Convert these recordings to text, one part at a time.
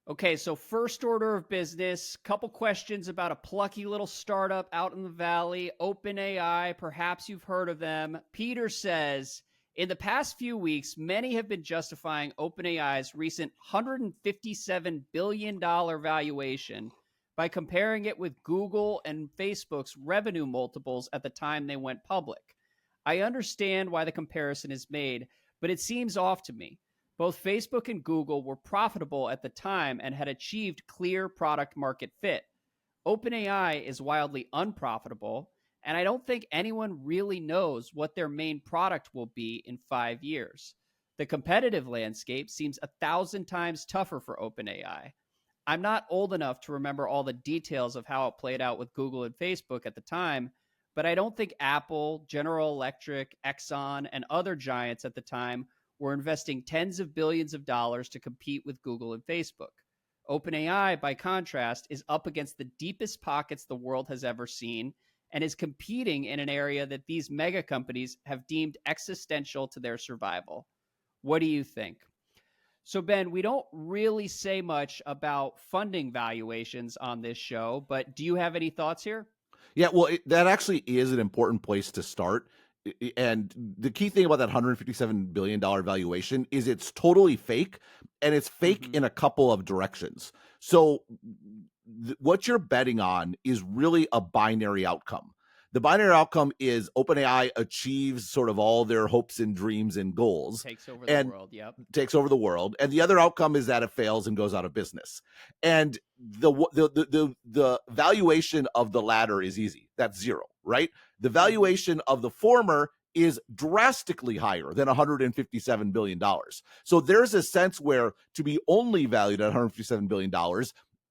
Okay, so first order of business, couple questions about a plucky little startup out in the valley, OpenAI. Perhaps you've heard of them. Peter says, in the past few weeks, many have been justifying OpenAI's recent $157 billion valuation by comparing it with Google and Facebook's revenue multiples at the time they went public. I understand why the comparison is made, but it seems off to me. Both Facebook and Google were profitable at the time and had achieved clear product market fit. OpenAI is wildly unprofitable, and I don't think anyone really knows what their main product will be in 5 years. The competitive landscape seems 1,000 times tougher for OpenAI. I'm not old enough to remember all the details of how it played out with Google and Facebook at the time, but I don't think Apple, General Electric, Exxon, and other giants at the time were investing tens of billions of dollars to compete with Google and Facebook. OpenAI, by contrast, is up against the deepest pockets the world has ever seen and is competing in an area that these mega companies have deemed existential to their survival. What do you think? So, Ben, we don't really say much about funding valuations on this show, but do you have any thoughts here? Yeah, well, that actually is an important place to start. And the key thing about that $157 billion valuation is it's totally fake, and it's fake Mm-hmm. in a couple of directions. So, what you're betting on is really a binary outcome. The binary outcome is OpenAI achieves sort of all their hopes and dreams and goals Takes over the and world. Yep. takes over the world, and the other outcome is that it fails and goes out of business. And the valuation of the latter is easy. That's zero, right? The Mm-hmm. valuation of the former is drastically higher than $157 billion. So there's a sense where to be only valued at $157 billion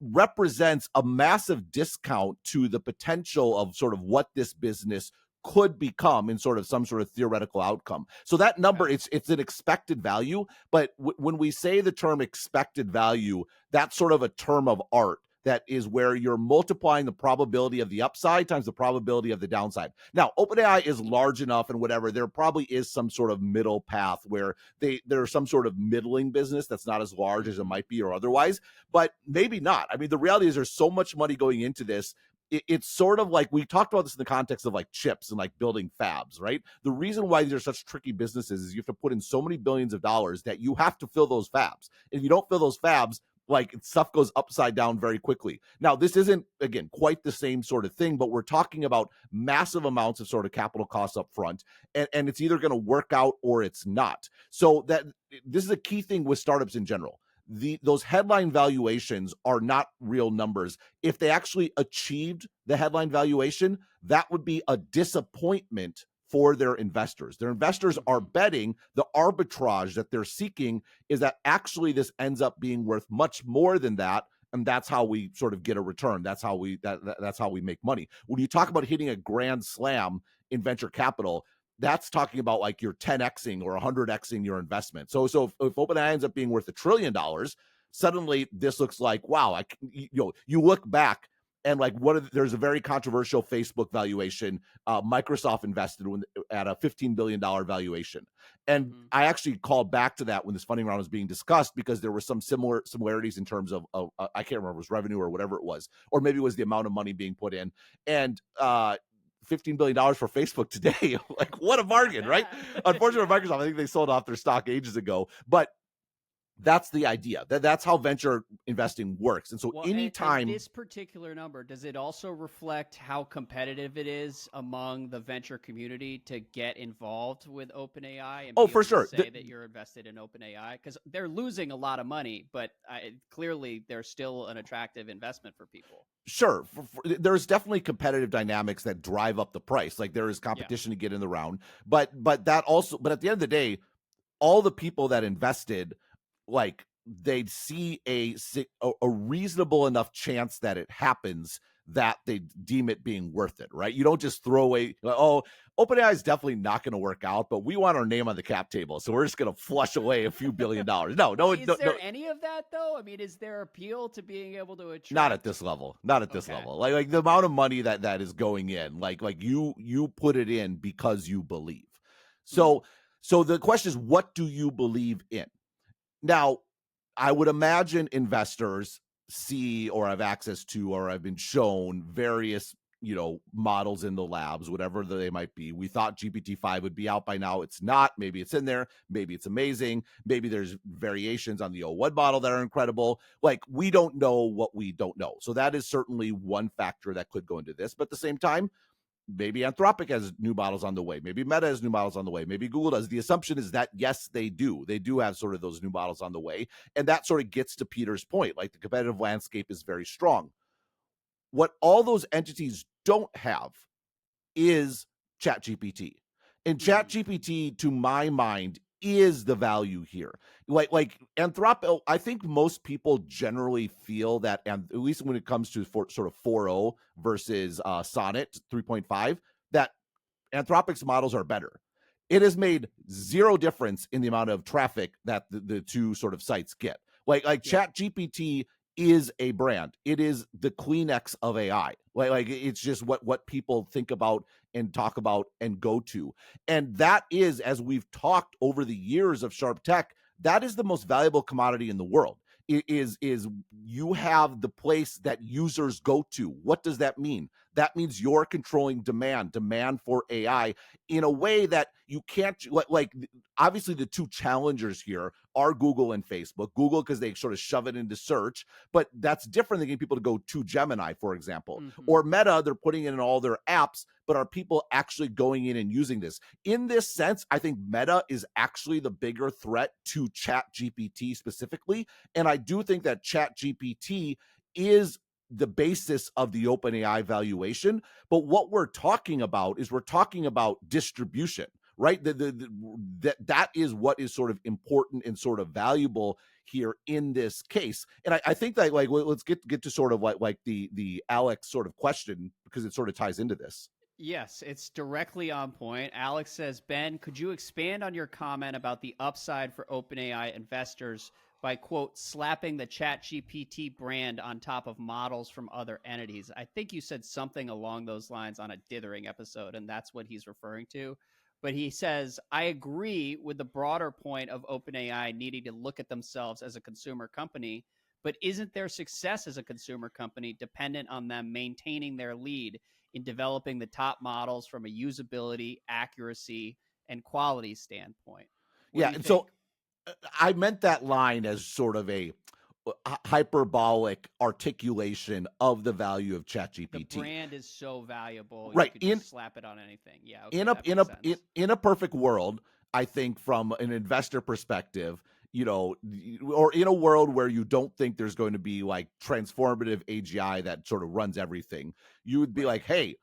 represents a massive discount to the potential of sort of what this business could become in sort of some sort of theoretical outcome. So that number, Okay. it's an expected value, but when we say the term expected value, that's sort of a term of art. That is where you're multiplying the probability of the upside times the probability of the downside. Now, OpenAI is large enough and whatever, there probably is some sort of middle path where there's some sort of middling business that's not as large as it Mm-hmm. might be or otherwise, but maybe not. I mean, the reality is there's so much money going into this. It's sort of like we talked about this in the context of like chips and like building fabs, right? The reason why these are such tricky businesses is you have to put in so many billions of dollars that you have to fill those fabs. If you don't fill those fabs, like stuff goes upside down very quickly. Now, this isn't, again, quite the same sort of thing, but we're talking about massive amounts of sort of capital costs up front, and it's either going to work out or it's not. So that this is a key thing with startups in general. Those headline valuations are not real numbers. If they actually achieved the headline valuation, that would be a disappointment for their investors. Their investors are Mm-hmm. betting the arbitrage that they're seeking is that actually this ends up being worth much more than that, and that's how we sort of get a return. That's how that's how we make money. When you talk about hitting a grand slam in venture capital, that's talking about like you're 10xing or 100xing your investment. So if OpenAI ends up being worth $1 trillion, suddenly this looks like wow. You look back and like there's a very controversial Facebook valuation. Microsoft invested at a $15 billion valuation, and Mm-hmm. I actually called back to that when this funding round was being discussed because there were some similarities in terms of I can't remember if it was revenue or whatever it was, or maybe it was the amount of money being put in, and $15 billion for Facebook today. Like, what a Not bargain, right? bad. Unfortunately, for Yeah. Microsoft, I think they sold off their stock ages ago. But that's the idea. That's how venture investing works. And so Well, and anytime, this particular number, does it also reflect how competitive it is among the venture community to get involved with OpenAI and oh, be for able to sure. say that you're invested in OpenAI? Because they're losing a lot of money, but clearly they're still an attractive investment for people. Sure, there's definitely competitive dynamics that drive up the price. Like there is Yeah. competition to get in the round, but that also, but at the end of the day, all the people that invested, like they'd see a reasonable enough chance that it happens that they deem it being worth it, right? You don't just throw away, like, oh, OpenAI is definitely not going to work out, but we want our name on the cap table, so we're just going to flush away a few $1 billion. No, Well, no, is no, there no, any of that though? I mean, is there appeal to being able to not at attract? this level. Not at this Okay. level. Like the Okay. amount of money that is going in, like you put it in because you believe. Hmm. So so the question is, what do you believe in? Now, I would imagine investors see or have access to or have been shown various models in the labs, whatever they might be. We thought GPT-5 would be out by now. It's not. Maybe it's in there. Maybe it's amazing. Maybe there's variations on the O1 model that are incredible. Like, we don't know what we don't know. So that is certainly one factor that could go into this. But at the same time, maybe Anthropic has new models on the way. Maybe Meta has new models on the way. Maybe Google does. The assumption is that, yes, they do. They do have sort of those new models on the way. And that sort of gets to Peter's point. Like, the competitive landscape is very strong. What all those entities don't have is ChatGPT. And ChatGPT, to my mind, is the value here. Like Anthropic, I think most people generally feel that, and at least when it comes to sort of 4.0 versus Sonnet 3.5, that Anthropic's models are better. It has made zero difference in the amount of traffic that the two sort of sites get. Like ChatGPT is a brand. It is the Kleenex of AI. Like it's just what people think about and talk about and go to. And that is, as we've talked over the years of Sharp Tech, that is the most valuable commodity in the world. It is you have the place that users go to. What does that mean? That means you're controlling demand for AI in a way that you can't, like obviously the two challengers here are Google and Facebook. Google, because they sort of shove it into search, but that's different than getting people to go to Gemini, for example. Or Meta, they're putting it in all their apps, but are people actually going in and using this? In this sense, I think Meta is actually the bigger threat to ChatGPT specifically. And I do think that ChatGPT is the basis of the OpenAI valuation. But what we're talking about is distribution, right? That is what is sort of important and sort of valuable here in this case. And I think that, like, let's get to sort of like the Alex sort of question, because it sort of ties into this. Yes, it's directly on point. Alex says, Ben, could you expand on your comment about the upside for OpenAI investors by, quote, slapping the ChatGPT brand on top of models from other entities? I think you said something along those lines on a Dithering episode, and that's what he's referring to. But he says, I agree with the broader point of OpenAI needing to look at themselves as a consumer company, but isn't their success as a consumer company dependent on them maintaining their lead in developing the top models from a usability, accuracy, and quality standpoint? And so I meant that line as sort of a hyperbolic articulation of the value of ChatGPT. The brand is so valuable, right? You could just slap it on anything. Yeah. Okay, in a perfect world, I think from an investor perspective, or in a world where you don't think there's going to be like transformative AGI that sort of runs everything, you would be like, hey,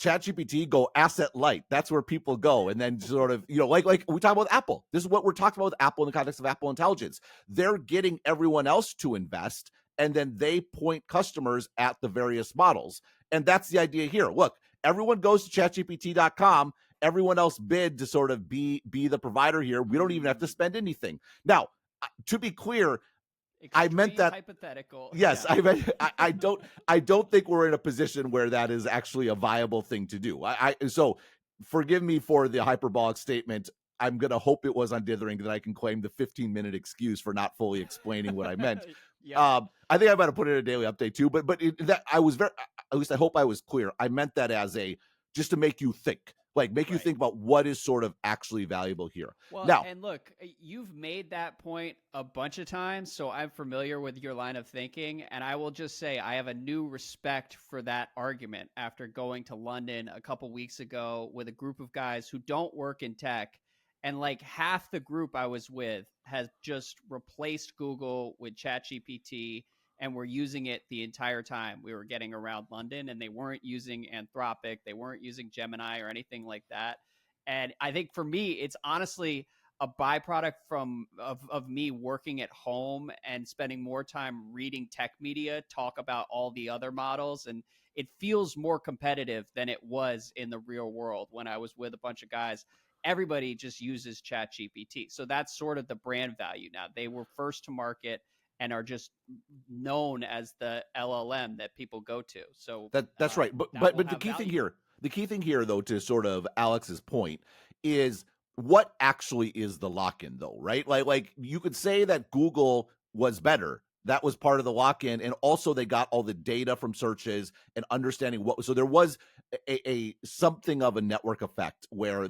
ChatGPT, go asset light. That's where people go. And then sort of, like we talk about Apple. This is what we're talking about with Apple in the context of Apple Intelligence. They're getting everyone else to invest, and then they point customers at the various models. And that's the idea here. Look, everyone goes to ChatGPT.com. Everyone else bid to sort of be the provider here. We don't even have to spend anything. Now, to be clear, I meant that hypothetical. Yes, yeah. I don't think we're in a position where that is actually a viable thing to do. So forgive me for the hyperbolic statement. I'm going to hope it was on Dithering that I can claim the 15-minute excuse for not fully explaining what I meant. I think I might have put it in a daily update too, but that I was at least I hope I was clear. I meant that as just to make you think. You think about what is sort of actually valuable here. Well, now, and look, you've made that point a bunch of times, so I'm familiar with your line of thinking. And I will just say I have a new respect for that argument after going to London a couple weeks ago with a group of guys who don't work in tech. And like half the group I was with has just replaced Google with ChatGPT, and we're using it the entire time we were getting around London, and they weren't using Anthropic. They weren't using Gemini or anything like that. And I think for me, it's honestly a byproduct of me working at home and spending more time reading tech media, talk about all the other models. And it feels more competitive than it was in the real world when I was with a bunch of guys. Everybody just uses ChatGPT. So that's sort of the brand value now. They were first to market and are just known as the LLM that people go to. So that's right. But the key thing here, though, to sort of Alex's point, is what actually is the lock-in, though, right? Like you could say that Google was better. That was part of the lock-in, and also they got all the data from searches and understanding what. So there was a something of a network effect where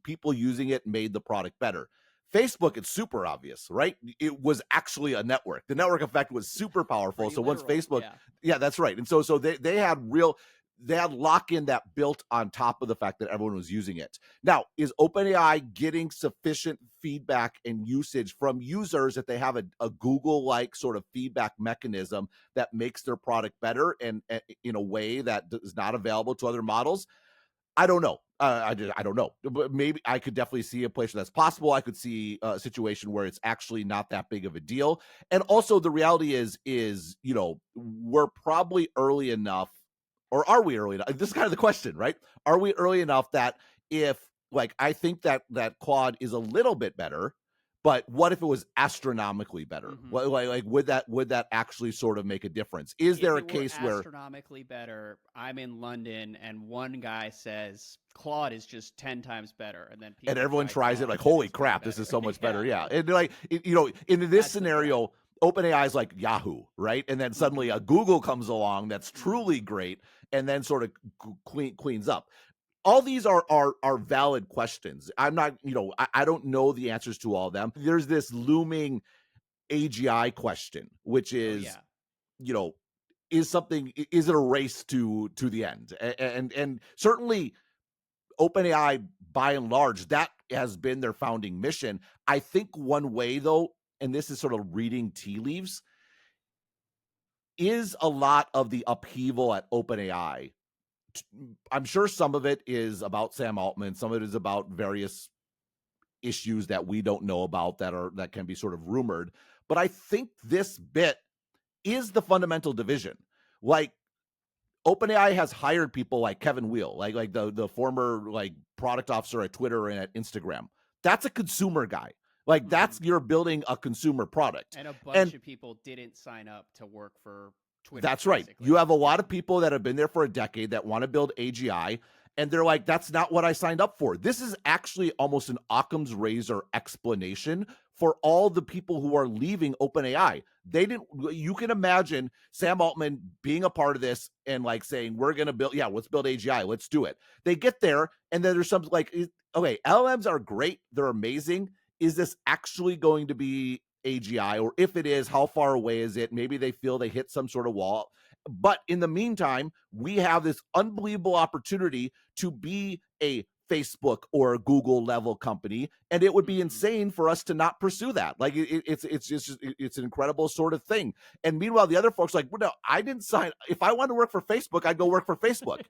people using it made the product better. Facebook, it's super obvious, right? It was actually a network. The network effect was super powerful. Pretty So once literal, Facebook, yeah. yeah, that's right. And so they had lock-in that built on top of the fact that everyone was using it. Now, is OpenAI getting sufficient feedback and usage from users that they have a Google-like sort of feedback mechanism that makes their product better and in a way that is not available to other models? I don't know. I don't know, but maybe I could definitely see a place where that's possible. I could see a situation where it's actually not that big of a deal. And also the reality is, we're probably early enough, or are we early enough? This is kind of the question, right? Are we early enough that if, like, I think that Claude is a little bit better, but what if it was astronomically better? Like would that actually sort of make a difference? Is there a case where astronomically better? I'm in London, and one guy says Claude is just 10 times better, and then everyone tries it like, holy crap, this is so much better. Yeah. And like, in this scenario, OpenAI is like Yahoo, right? And then suddenly a Google comes along that's truly great and then sort of cleans up. All these are valid questions. I'm not, I don't know the answers to all of them. There's this looming AGI question, which is, is it a race to the end? And certainly OpenAI, by and large, that has been their founding mission. I think one way, though, and this is sort of reading tea leaves, is a lot of the upheaval at OpenAI. I'm sure some of it is about Sam Altman, some of it is about various issues that we don't know about that can be sort of rumored. But I think this bit is the fundamental division. Like, OpenAI has hired people like Kevin Weil, like the former like product officer at Twitter and at Instagram. That's a consumer guy. Like that's, you're building a consumer product. And a bunch of people didn't sign up to work for Twitter. That's right. You have a lot of people that have been there for a decade that want to build AGI, and they're like, that's not what I signed up for. This is actually almost an Occam's razor explanation for all the people who are leaving OpenAI. You can imagine Sam Altman being a part of this and like saying, we're going to build, let's build AGI. Let's do it. They get there, and then there's something like, okay, LLMs are great. They're amazing. Is this actually going to be AGI? Or if it is, how far away is it? Maybe they feel they hit some sort of wall. But in the meantime, we have this unbelievable opportunity to be a Facebook or a Google level company, and it would be insane for us to not pursue that. Like it's an incredible sort of thing. And meanwhile, the other folks are like, well, no, I didn't sign. If I want to work for Facebook, I'd go work for Facebook.